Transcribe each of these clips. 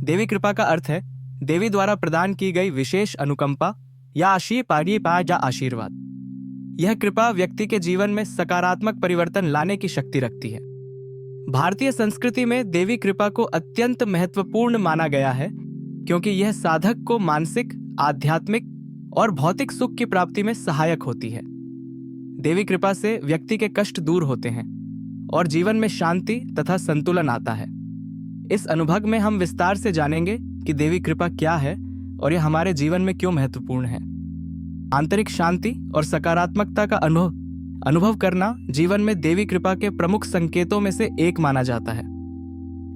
देवी कृपा का अर्थ है देवी द्वारा प्रदान की गई विशेष अनुकंपा या आशीर्वाद। यह कृपा व्यक्ति के जीवन में सकारात्मक परिवर्तन लाने की शक्ति रखती है। भारतीय संस्कृति में देवी कृपा को अत्यंत महत्वपूर्ण माना गया है क्योंकि यह साधक को मानसिक, आध्यात्मिक और भौतिक सुख की प्राप्ति में सहायक होती है। देवी कृपा से व्यक्ति के कष्ट दूर होते हैं और जीवन में शांति तथा संतुलन आता है। इस अनुभव में हम विस्तार से जानेंगे कि देवी कृपा क्या है और यह हमारे जीवन में क्यों महत्वपूर्ण है। आंतरिक शांति और सकारात्मकता का अनुभव करना जीवन में देवी कृपा के प्रमुख संकेतों में से एक माना जाता है।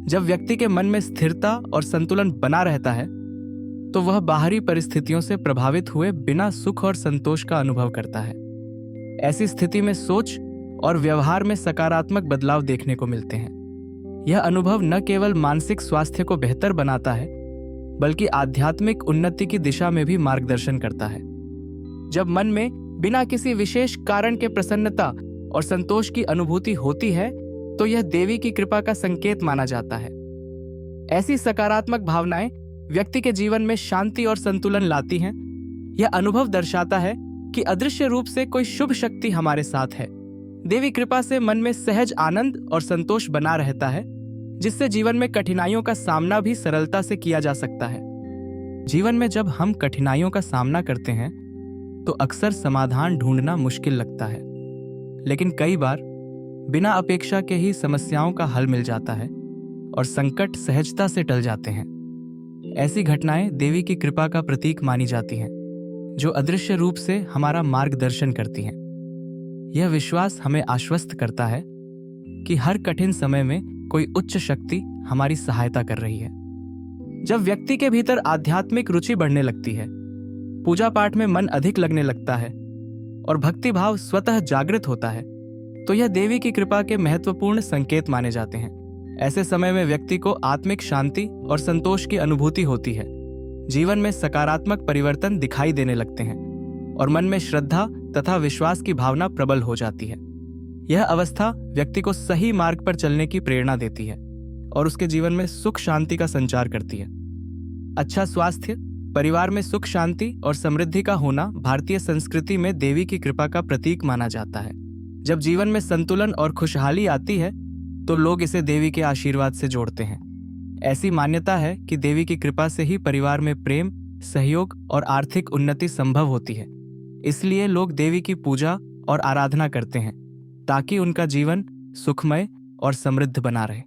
जब व्यक्ति के मन में स्थिरता और संतुलन बना रहता है तो वह बाहरी परिस्थितियों से प्रभावित हुए बिना सुख और संतोष का अनुभव करता है। ऐसी स्थिति में सोच और व्यवहार में सकारात्मक बदलाव देखने को मिलते हैं। यह अनुभव न केवल मानसिक स्वास्थ्य को बेहतर बनाता है बल्कि आध्यात्मिक उन्नति की दिशा में भी मार्गदर्शन करता है। जब मन में बिना किसी विशेष कारण के प्रसन्नता और संतोष की अनुभूति होती है तो यह देवी की कृपा का संकेत माना जाता है। ऐसी सकारात्मक भावनाएं व्यक्ति के जीवन में शांति और संतुलन लाती हैं। यह अनुभव दर्शाता है कि अदृश्य रूप से कोई शुभ शक्ति हमारे साथ है। देवी कृपा से मन में सहज आनंद और संतोष बना रहता है, जिससे जीवन में कठिनाइयों का सामना भी सरलता से किया जा सकता है। जीवन में जब हम कठिनाइयों का सामना करते हैं तो अक्सर समाधान ढूंढना मुश्किल लगता है, लेकिन कई बार बिना अपेक्षा के ही समस्याओं का हल मिल जाता है और संकट सहजता से टल जाते हैं। ऐसी घटनाएं देवी की कृपा का प्रतीक मानी जाती हैं, जो अदृश्य रूप से हमारा मार्गदर्शन करती हैं। यह विश्वास हमें आश्वस्त करता है कि हर कठिन समय में कोई उच्च शक्ति हमारी सहायता कर रही है। जब व्यक्ति के भीतर आध्यात्मिक रुचि बढ़ने लगती है, पूजा पाठ में मन अधिक लगने लगता है और भक्ति भाव स्वतः जागृत होता है, तो यह देवी की कृपा के महत्वपूर्ण संकेत माने जाते हैं। ऐसे समय में व्यक्ति को आत्मिक शांति और संतोष की अनुभूति होती है। जीवन में सकारात्मक परिवर्तन दिखाई देने लगते हैं और मन में श्रद्धा तथा विश्वास की भावना प्रबल हो जाती है। यह अवस्था व्यक्ति को सही मार्ग पर चलने की प्रेरणा देती है और उसके जीवन में सुख शांति का संचार करती है। अच्छा स्वास्थ्य, परिवार में सुख शांति और समृद्धि का होना भारतीय संस्कृति में देवी की कृपा का प्रतीक माना जाता है। जब जीवन में संतुलन और खुशहाली आती है तो लोग इसे देवी के आशीर्वाद से जोड़ते हैं। ऐसी मान्यता है कि देवी की कृपा से ही परिवार में प्रेम, सहयोग और आर्थिक उन्नति संभव होती है। इसलिए लोग देवी की पूजा और आराधना करते हैं ताकि उनका जीवन सुखमय और समृद्ध बना रहे।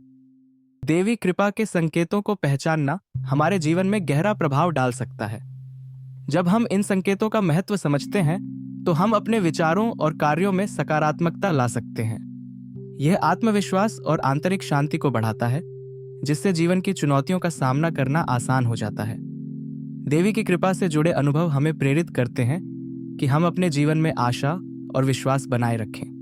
देवी कृपा के संकेतों को पहचानना हमारे जीवन में गहरा प्रभाव डाल सकता है। जब हम इन संकेतों का महत्व समझते हैं तो हम अपने विचारों और कार्यों में सकारात्मकता ला सकते हैं। यह आत्मविश्वास और आंतरिक शांति को बढ़ाता है, जिससे जीवन की चुनौतियों का सामना करना आसान हो जाता है। देवी की कृपा से जुड़े अनुभव हमें प्रेरित करते हैं कि हम अपने जीवन में आशा और विश्वास बनाए रखें।